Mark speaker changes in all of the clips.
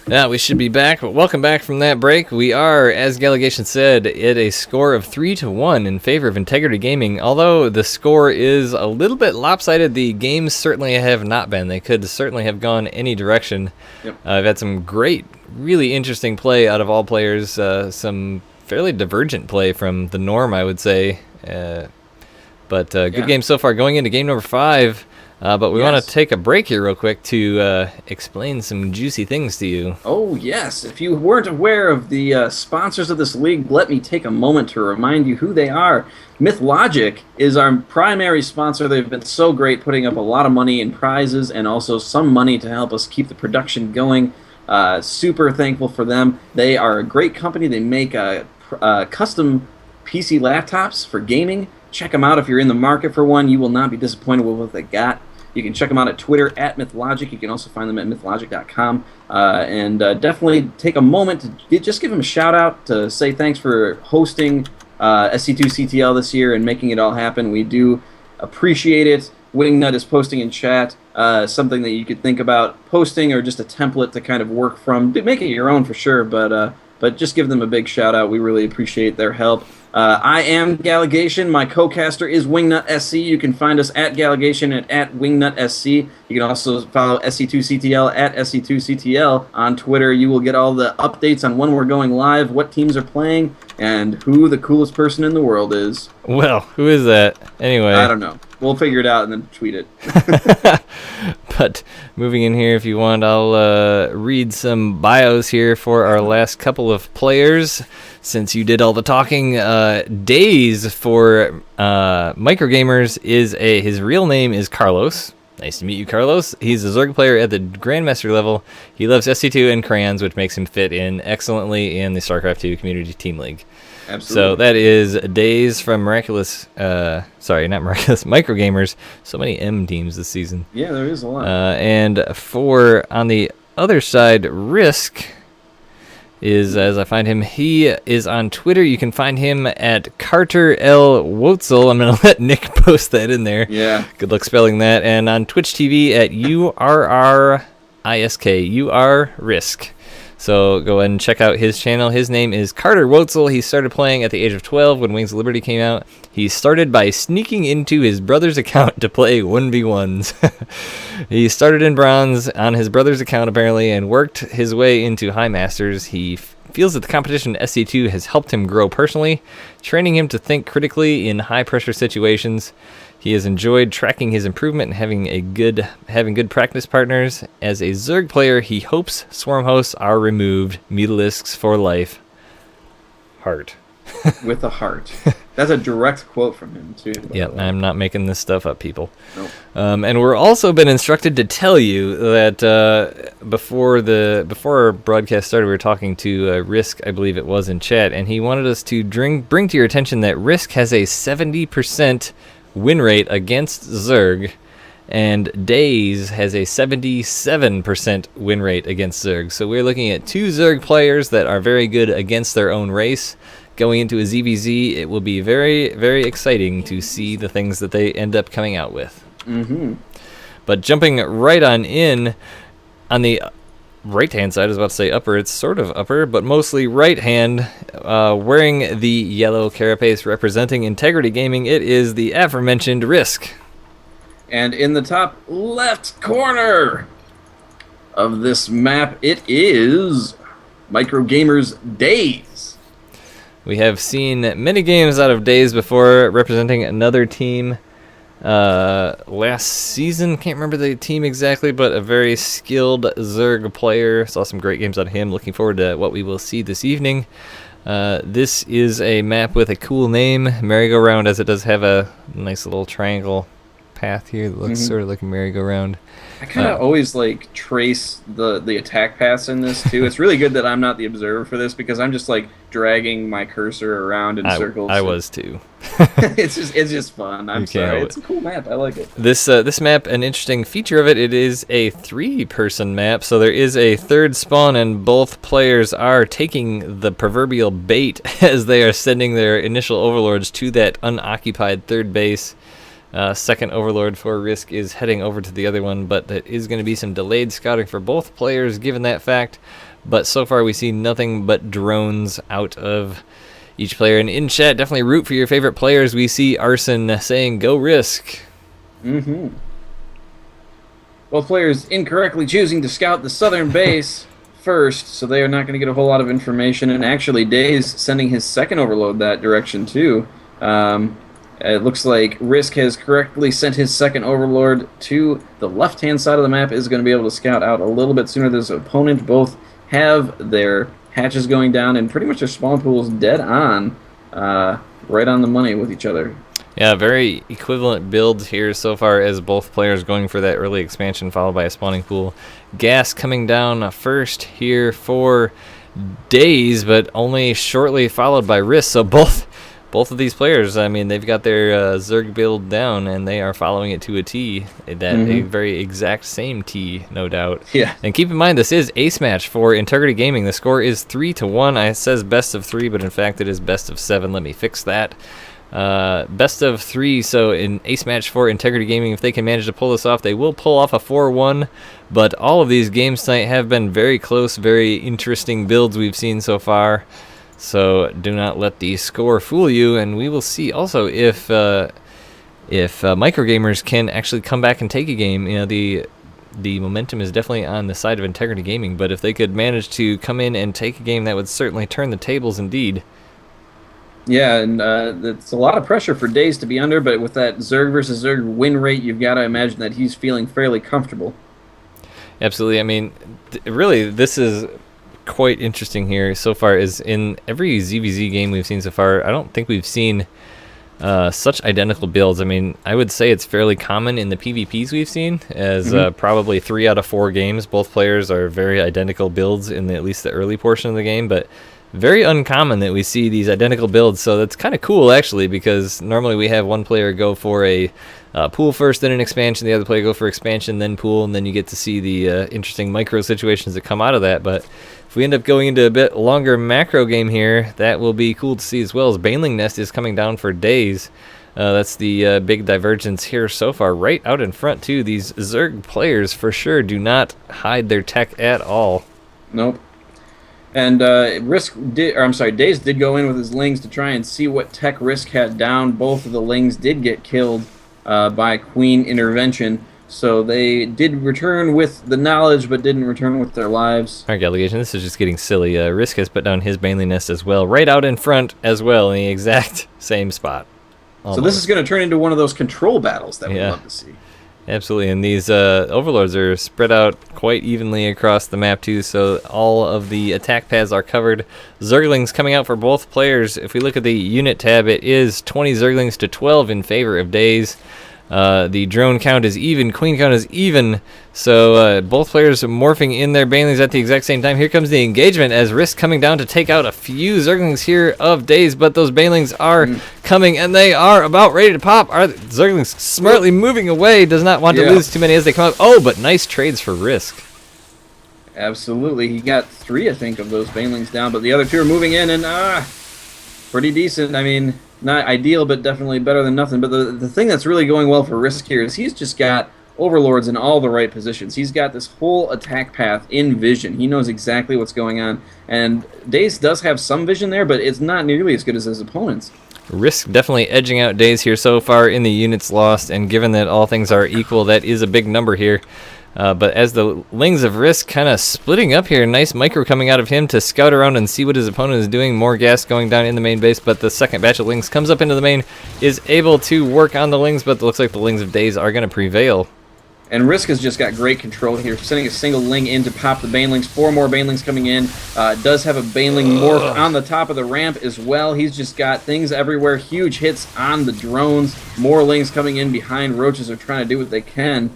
Speaker 1: Yeah, we should be back. But welcome back from that break. We are, as Gallegation said, at a score of 3-1 in favor of Integrity Gaming. Although the score is a little bit lopsided, the games certainly have not been. They could certainly have gone any direction.
Speaker 2: Yep.
Speaker 1: I've had some great, really interesting play out of all players. Some fairly divergent play from the norm, I would say. But good game so far. Going into game number 5. But we want to take a break here real quick to explain some juicy things to you.
Speaker 2: Oh, yes. If you weren't aware of the sponsors of this league, let me take a moment to remind you who they are. MythLogic is our primary sponsor. They've been so great, putting up a lot of money in prizes and also some money to help us keep the production going. Super thankful for them. They are a great company. They make custom PC laptops for gaming. Check them out if you're in the market for one. You will not be disappointed with what they got. You can check them out at Twitter, at MythLogic. You can also find them at mythlogic.com. And definitely take a moment to just give them a shout-out to say thanks for hosting SC2CTL this year and making it all happen. We do appreciate it. Wingnut is posting in chat something that you could think about posting, or just a template to kind of work from. Make it your own for sure, but just give them a big shout-out. We really appreciate their help. I am Gallegation. My co-caster is Wingnut SC. You can find us at Gallegation and at Wingnut SC. You can also follow SC2CTL at SC2CTL on Twitter. You will get all the updates on when we're going live, what teams are playing, and who the coolest person in the world is.
Speaker 1: Well, who is that? Anyway.
Speaker 2: I don't know. We'll figure it out and then tweet it.
Speaker 1: But moving in here, if you want, I'll read some bios here for our last couple of players. Since you did all the talking, Days for MicroGamerZ his real name is Carlos. Nice to meet you, Carlos. He's a Zerg player at the Grandmaster level. He loves SC2 and crayons, which makes him fit in excellently in the StarCraft 2 Community Team League.
Speaker 2: Absolutely.
Speaker 1: So that is Days from MicroGamerZ. So many M teams this season.
Speaker 2: Yeah, there is a lot.
Speaker 1: And for, on the other side, Risk is, as I find him, he is on Twitter. You can find him at Carter L. Wotzel. I'm going to let Nick post that in there.
Speaker 2: Yeah.
Speaker 1: Good luck spelling that. And on Twitch TV at URRISK, Risk. So go ahead and check out his channel. His name is Carter Wotzel. He started playing at the age of 12 when Wings of Liberty came out. He started by sneaking into his brother's account to play 1v1s. He started in bronze on his brother's account apparently and worked his way into high masters. He feels that the competition in SC2 has helped him grow personally, training him to think critically in high pressure situations. He has enjoyed tracking his improvement and having good practice partners. As a Zerg player, he hopes swarm hosts are removed. Mutalisks for life. Heart.
Speaker 2: With a heart. That's a direct quote from him, too.
Speaker 1: Yep, I'm not making this stuff up, people.
Speaker 2: Nope.
Speaker 1: And we're also been instructed to tell you that before our broadcast started, we were talking to Risk, I believe it was, in chat, and he wanted us to bring to your attention that Risk has a 70% win rate against Zerg, and Days has a 77% win rate against Zerg. So we're looking at two Zerg players that are very good against their own race. Going into a ZVZ, it will be very, very exciting to see the things that they end up coming out with.
Speaker 2: Mm-hmm.
Speaker 1: But jumping right on in, on the right-hand side, I was about to say upper, it's sort of upper, but mostly right-hand, wearing the yellow carapace representing Integrity Gaming, it is the aforementioned Risk.
Speaker 2: And in the top left corner of this map, it is MicroGamerZ Days.
Speaker 1: We have seen many games out of Days before, representing another team. Last season, can't remember the team exactly, but a very skilled Zerg player. Saw some great games out of him. Looking forward to what we will see this evening. This is a map with a cool name, Merry-Go-Round, as it does have a nice little triangle path here that looks sort of like a merry-go-round.
Speaker 2: I kind of always like trace the attack paths in this too. It's really good that I'm not the observer for this, because I'm just like dragging my cursor around in circles.
Speaker 1: I was too.
Speaker 2: it's just fun. I'm sorry. It's a cool map. I like it.
Speaker 1: This map, an interesting feature of it, it is a 3-person map, so there is a third spawn, and both players are taking the proverbial bait as they are sending their initial overlords to that unoccupied third base. Second overlord for Risk is heading over to the other one, but there is going to be some delayed scouting for both players given that fact. but so far we see nothing but drones out of each player. And in chat, definitely root for your favorite players. We see Arson saying, go Risk.
Speaker 2: Mm-hmm. Both players incorrectly choosing to scout the southern base first, so they are not going to get a whole lot of information. And actually, Days sending his second overload that direction, too. It looks like Risk has correctly sent his second overlord to the left-hand side of the map, is going to be able to scout out a little bit sooner than his opponent. Both have their hatches going down, and pretty much their spawn pools dead on, right on the money with each other.
Speaker 1: Yeah, very equivalent builds here so far as both players going for that early expansion followed by a spawning pool. Gas coming down first here for Days, but only shortly followed by Risk. So both of these players, I mean, they've got their Zerg build down, and they are following it to a T. A very exact same T, no doubt.
Speaker 2: Yeah.
Speaker 1: And keep in mind, this is ace match for Integrity Gaming. The score is 3-1. It says best of 3, but in fact it is best of 7. Let me fix that. Best of 3, so in ace match for Integrity Gaming, if they can manage to pull this off, they will pull off a 4-1, but all of these games tonight have been very close, very interesting builds we've seen so far, so do not let the score fool you. And we will see also if MicroGamerZ can actually come back and take a game. You know, the momentum is definitely on the side of Integrity Gaming, but if they could manage to come in and take a game, that would certainly turn the tables indeed.
Speaker 2: Yeah, and it's a lot of pressure for Days to be under, but with that Zerg versus Zerg win rate, you've got to imagine that he's feeling fairly comfortable. Absolutely.
Speaker 1: I mean, really, this is quite interesting here so far. Is in every ZVZ game we've seen so far, I don't think we've seen such identical builds. I mean, I would say it's fairly common in the PvPs we've seen, as probably 3 out of 4 games, both players are very identical builds in at least the early portion of the game, but very uncommon that we see these identical builds, so that's kind of cool actually, because normally we have one player go for a pool first, then an expansion, the other player go for expansion, then pool, and then you get to see the interesting micro situations that come out of that. But if we end up going into a bit longer macro game here, that will be cool to see as well, as Baneling Nest is coming down for Days. That's the big divergence here so far, right out in front too. These Zerg players for sure do not hide their tech at all.
Speaker 2: Nope. And Days did go in with his Lings to try and see what tech Risk had down. Both of the Lings did get killed by Queen intervention, so they did return with the knowledge, but didn't return with their lives.
Speaker 1: Alright, Delegation, this is just getting silly. Risk has put down his Baneling Nest as well, right out in front as well, in the exact same spot. Almost.
Speaker 2: So this is going to turn into one of those control battles that we love to see.
Speaker 1: Absolutely, and these overlords are spread out quite evenly across the map too, so all of the attack paths are covered. Zerglings coming out for both players. If we look at the unit tab, it is 20 Zerglings to 12 in favor of Days. The drone count is even, queen count is even, so both players are morphing in their Banelings at the exact same time. Here comes the engagement as Risk coming down to take out a few Zerglings here of Days, but those Banelings are coming, and they are about ready to pop. Are Zerglings smartly moving away, does not want to lose too many as they come up. Oh, but nice trades for Risk.
Speaker 2: Absolutely. He got 3, I think, of those Banelings down, but the other 2 are moving in, and pretty decent. I mean, not ideal, but definitely better than nothing. But the thing that's really going well for Risk here is he's just got overlords in all the right positions. He's got this whole attack path in vision. He knows exactly what's going on. And Days does have some vision there, but it's not nearly as good as his opponents.
Speaker 1: Risk definitely edging out Days here so far in the units lost, and given that all things are equal, that is a big number here. But as the Lings of Risk kind of splitting up here, nice micro coming out of him to scout around and see what his opponent is doing. More gas going down in the main base, but the second batch of Lings comes up into the main, is able to work on the Lings, but it looks like the Lings of Days are going to prevail.
Speaker 2: And Risk has just got great control here, sending a single Ling in to pop the Banelings. 4 more Banelings coming in. Does have a Baneling morph on the top of the ramp as well. He's just got things everywhere. Huge hits on the drones. More Lings coming in behind. Roaches are trying to do what they can.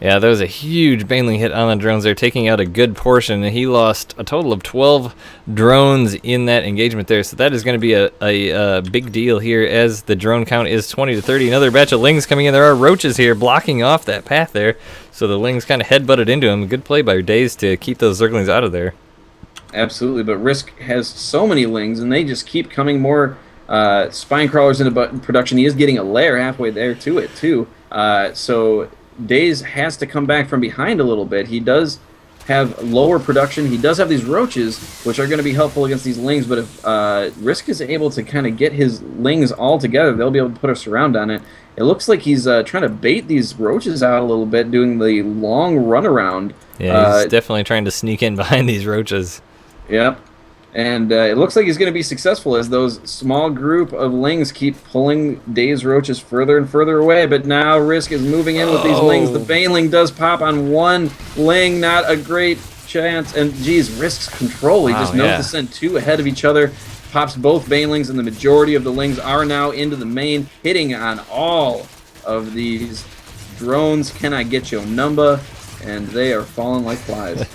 Speaker 1: Yeah, there was a huge Baneling hit on the drones there, taking out a good portion, and he lost a total of 12 drones in that engagement there, so that is going to be a big deal here as the drone count is 20 to 30. Another batch of Lings coming in. There are Roaches here blocking off that path there, so the Lings kind of head-butted into him. Good play by Days to keep those Zerglings out of there.
Speaker 2: Absolutely, but Risk has so many Lings, and they just keep coming more spine crawlers into production. He is getting a lair halfway there to it, too, so Days has to come back from behind a little bit. He does have lower production. He does have these roaches, which are going to be helpful against these lings, but if Risk is able to kind of get his lings all together, they'll be able to put a surround on it. It looks like he's trying to bait these roaches out a little bit, doing the long runaround.
Speaker 1: Yeah, he's definitely trying to sneak in behind these roaches.
Speaker 2: Yep. And it looks like he's going to be successful as those small group of lings keep pulling Dave's roaches further and further away. But now Risk is moving in with these lings. The baneling does pop on one ling, not a great chance. And geez, Risk's control. He just knows to send two ahead of each other. Pops both banelings, and the majority of the lings are now into the main, hitting on all of these drones. Can I get you a number? And they are falling like flies.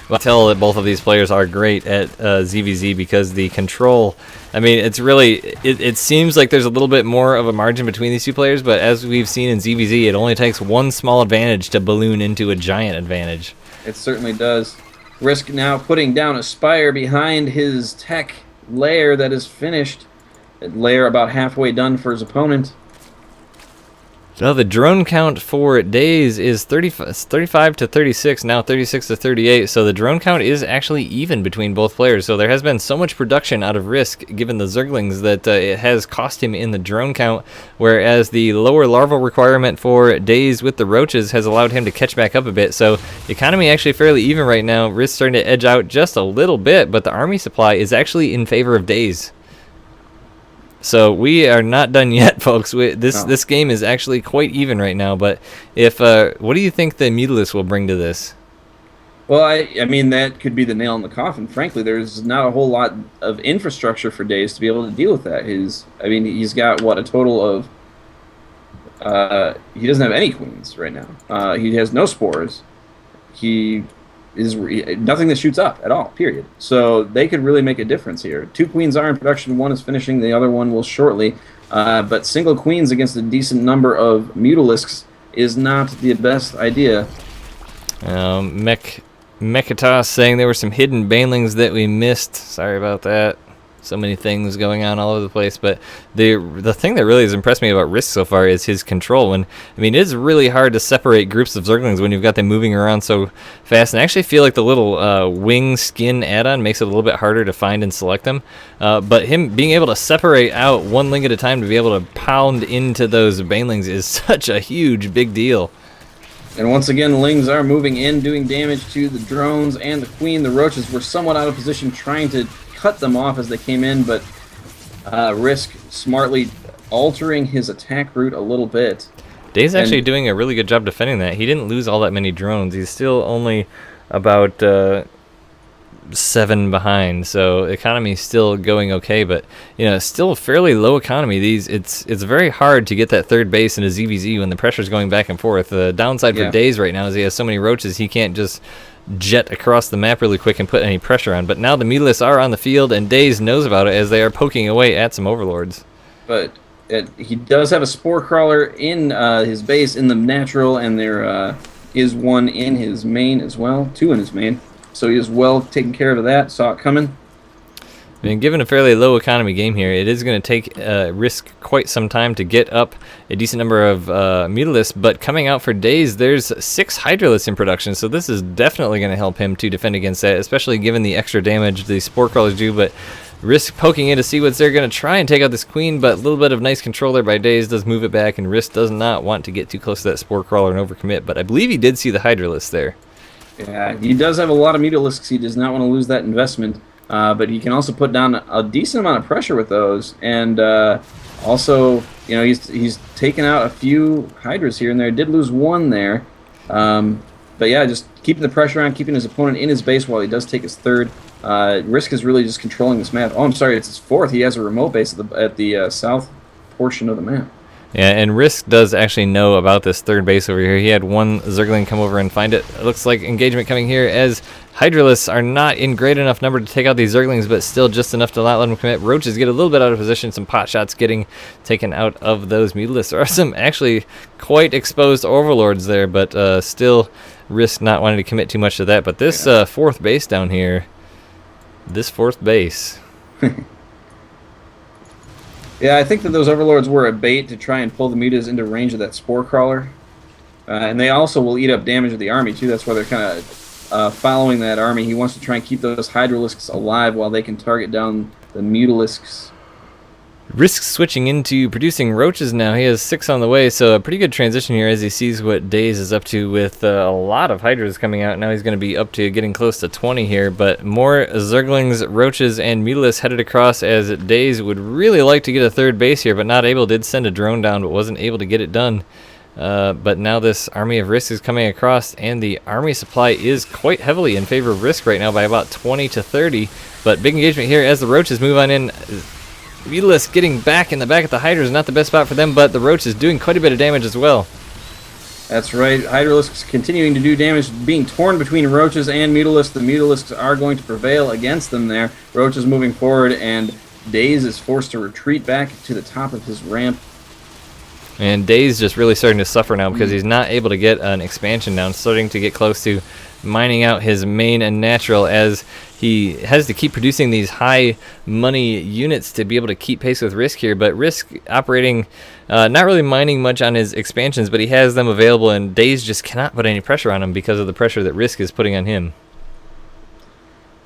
Speaker 1: Well, I tell that both of these players are great at ZVZ because the control, I mean, it's really, it seems like there's a little bit more of a margin between these two players, but as we've seen in ZVZ, it only takes one small advantage to balloon into a giant advantage.
Speaker 2: It certainly does. Risk now putting down a spire behind his tech lair that is finished. A lair about halfway done for his opponent.
Speaker 1: So the drone count for Days is 35 to 36, now 36 to 38. So the drone count is actually even between both players. So there has been so much production out of Risk, given the Zerglings, that it has cost him in the drone count, whereas the lower larval requirement for Days with the roaches has allowed him to catch back up a bit. So the economy actually fairly even right now. Risk starting to edge out just a little bit, but the army supply is actually in favor of Days. So we are not done yet, folks. This game is actually quite even right now. But if what do you think the Mutalisk will bring to this?
Speaker 2: Well, I mean, that could be the nail in the coffin. Frankly, there's not a whole lot of infrastructure for Days to be able to deal with that. He's got, what, a total of... he doesn't have any queens right now. He has no spores. He is nothing that shoots up at all, period. So they could really make a difference here. 2 queens are in production, 1 is finishing, the other one will shortly. But single queens against a decent number of Mutalisks is not the best idea.
Speaker 1: Mekatos saying there were some hidden banelings that we missed. Sorry about that. So many things going on all over the place, but the thing that really has impressed me about Risk so far is his control. It is really hard to separate groups of Zerglings when you've got them moving around so fast, and I actually feel like the little wing skin add-on makes it a little bit harder to find and select them, but him being able to separate out one ling at a time to be able to pound into those banelings is such a huge, big deal.
Speaker 2: And once again, lings are moving in, doing damage to the drones and the queen. The roaches were somewhat out of position, trying to cut them off as they came in, but Risk smartly altering his attack route a little bit.
Speaker 1: Dave's actually doing a really good job defending that. He didn't lose all that many drones. He's still only about 7 behind, so economy's still going okay, but still fairly low economy. It's very hard to get that third base in a ZVZ when the pressure's going back and forth. The downside for Days right now is he has so many roaches he can't just jet across the map really quick and put any pressure on. But now the Mutalisks are on the field, and Days knows about it as they are poking away at some overlords.
Speaker 2: But he does have a spore crawler in his base in the natural, and there is one in his main as well, 2 in his main. So he is well taken care of that. Saw it coming.
Speaker 1: Given a fairly low economy game here, it is going to take Risk quite some time to get up a decent number of Mutalisks, but coming out for Days, there's 6 Hydralisks in production, so this is definitely going to help him to defend against that, especially given the extra damage the Spore Crawlers do. But Risk poking in to see what's there, going to try and take out this queen, but a little bit of nice control there by Days does move it back, and Risk does not want to get too close to that Spore Crawler and overcommit, but I believe he did see the Hydralisk there.
Speaker 2: Yeah, he does have a lot of Mutalisks. He does not want to lose that investment. But he can also put down a decent amount of pressure with those, and also, he's taken out a few Hydras here and there. Did lose one there, but yeah, just keeping the pressure on, keeping his opponent in his base while he does take his third. Risk is really just controlling this map. Oh, I'm sorry, it's his 4th. He has a remote base at the south portion of the map.
Speaker 1: Yeah, and Risk does actually know about this third base over here. He had one Zergling come over and find it. It looks like engagement coming here as Hydralisks are not in great enough number to take out these Zerglings, but still just enough to not let them commit. Roaches get a little bit out of position. Some pot shots getting taken out of those Mutalisks. There are some actually quite exposed overlords there, but still Risk not wanting to commit too much to that. But this 4th base down here, this 4th base...
Speaker 2: Yeah, I think that those overlords were a bait to try and pull the mutas into range of that spore crawler. And they also will eat up damage of the army, too. That's why they're kind of following that army. He wants to try and keep those Hydralisks alive while they can target down the Mutalisks.
Speaker 1: Risk switching into producing roaches now. He has 6 on the way, so a pretty good transition here as he sees what Daze is up to with a lot of Hydras coming out. Now he's going to be up to getting close to 20 here, but more Zerglings, Roaches, and Mutalisks headed across as Daze would really like to get a 3rd base here, but not able. Did send a drone down, but wasn't able to get it done. But now this army of Risk is coming across, and the army supply is quite heavily in favor of Risk right now by about 20 to 30. But big engagement here as the Roaches move on in. Mutalisk getting back in the back at the Hydra is not the best spot for them, but the Roach is doing quite a bit of damage as well.
Speaker 2: That's right. Hydralisks continuing to do damage, being torn between Roaches and Mutalisks. The Mutalisks are going to prevail against them there. Roaches moving forward, and Daze is forced to retreat back to the top of his ramp.
Speaker 1: And Daze just really starting to suffer now because he's not able to get an expansion down, starting to get close to mining out his main and natural as he has to keep producing these high money units to be able to keep pace with Risk here. But Risk operating, not really mining much on his expansions, but he has them available, and Daze just cannot put any pressure on him because of the pressure that Risk is putting on him.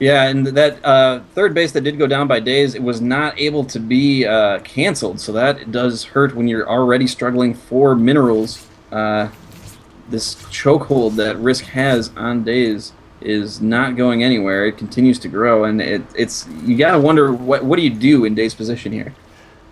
Speaker 2: Yeah, and that 3rd base that did go down by Daze, it was not able to be canceled, so that does hurt when you're already struggling for minerals. This chokehold that Risk has on Daze is not going anywhere. It continues to grow, and it's you gotta wonder what do you do in Daze's position here.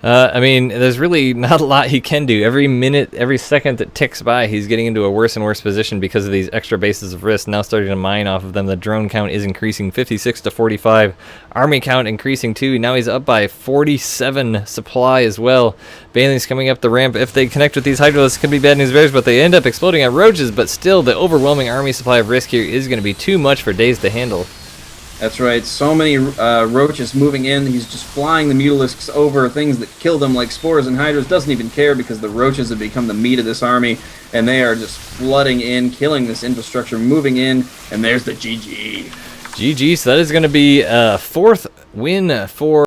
Speaker 1: I mean, there's really not a lot he can do. Every minute, every second that ticks by, he's getting into a worse and worse position because of these extra bases of Risk. Now starting to mine off of them. The drone count is increasing 56 to 45. Army count increasing too. Now he's up by 47 supply as well. Banelings coming up the ramp. If they connect with these Hydralisks, could be bad news bears, but they end up exploding on Roaches. But still, the overwhelming army supply of Risk here is going to be too much for Daze to handle.
Speaker 2: That's right. So many Roaches moving in. He's just flying the Mutalisks over, things that kill them like spores and hydras. Doesn't even care because the Roaches have become the meat of this army, and they are just flooding in, killing this infrastructure, moving in, and there's the GG.
Speaker 1: GG, so that is going to be a 4th win for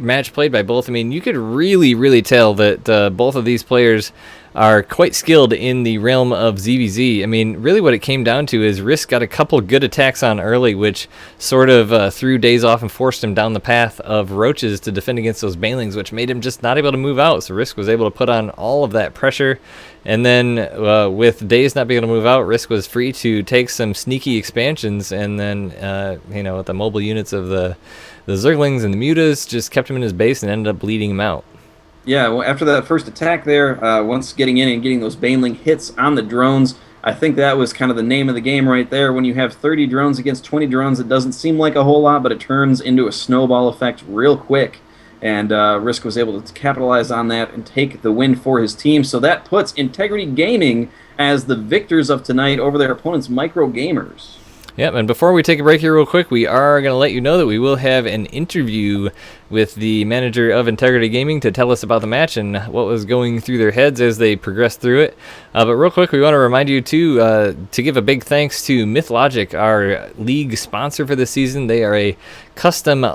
Speaker 1: match played by both. I mean, you could really tell that both of these players are quite skilled in the realm of ZVZ. I mean, really what it came down to is Risk got a couple good attacks on early, which sort of threw Daze off and forced him down the path of Roaches to defend against those Banelings, which made him just not able to move out. So Risk was able to put on all of that pressure. And then with Daze not being able to move out, Risk was free to take some sneaky expansions, and then, with the mobile units of the Zerglings and the Mutas just kept him in his base and ended up bleeding him out.
Speaker 2: Yeah, well, after that first attack there, once getting in and getting those Baneling hits on the drones, I think that was kind of the name of the game right there. When you have 30 drones against 20 drones, it doesn't seem like a whole lot, but it turns into a snowball effect real quick. And Risk was able to capitalize on that and take the win for his team. So that puts Integrity Gaming as the victors of tonight over their opponents, MicroGamerZ.
Speaker 1: Yep, and before we take a break here real quick, we are going to let you know that we will have an interview with the manager of Integrity Gaming to tell us about the match and what was going through their heads as they progressed through it. But real quick, we want to remind you to give a big thanks to MythLogic, our league sponsor for this season. They are a custom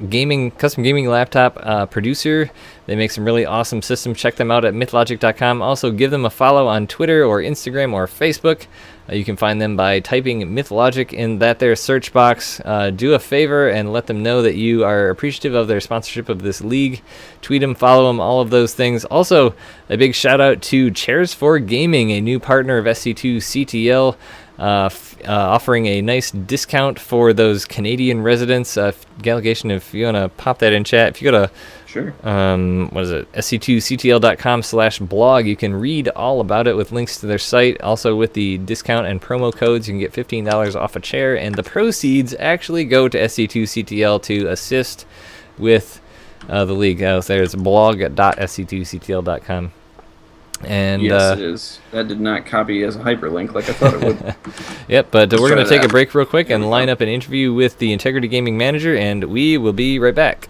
Speaker 1: gaming laptop producer. They make some really awesome systems. Check them out at mythlogic.com. Also, give them a follow on Twitter or Instagram or Facebook. You can find them by typing MythLogic in their search box. Do a favor and let them know that you are appreciative of their sponsorship of this league. Tweet them, follow them, all of those things. Also, a big shout out to Chairs for Gaming, a new partner of SC2CTL, offering a nice discount for those Canadian residents. Gallegation, if you want to pop that in chat, if you go to
Speaker 2: Sure.
Speaker 1: SC2CTL.com/blog. You can read all about it with links to their site. Also, with the discount and promo codes, you can get $15 off a chair, and the proceeds actually go to SC2CTL to assist with the league. There's blog.sc2ctl.com. And
Speaker 2: yes, it is. That did not copy as a hyperlink like I thought it would.
Speaker 1: Yep, but we're going to take a break real quick and line up an interview with the Integrity Gaming manager, and we will be right back.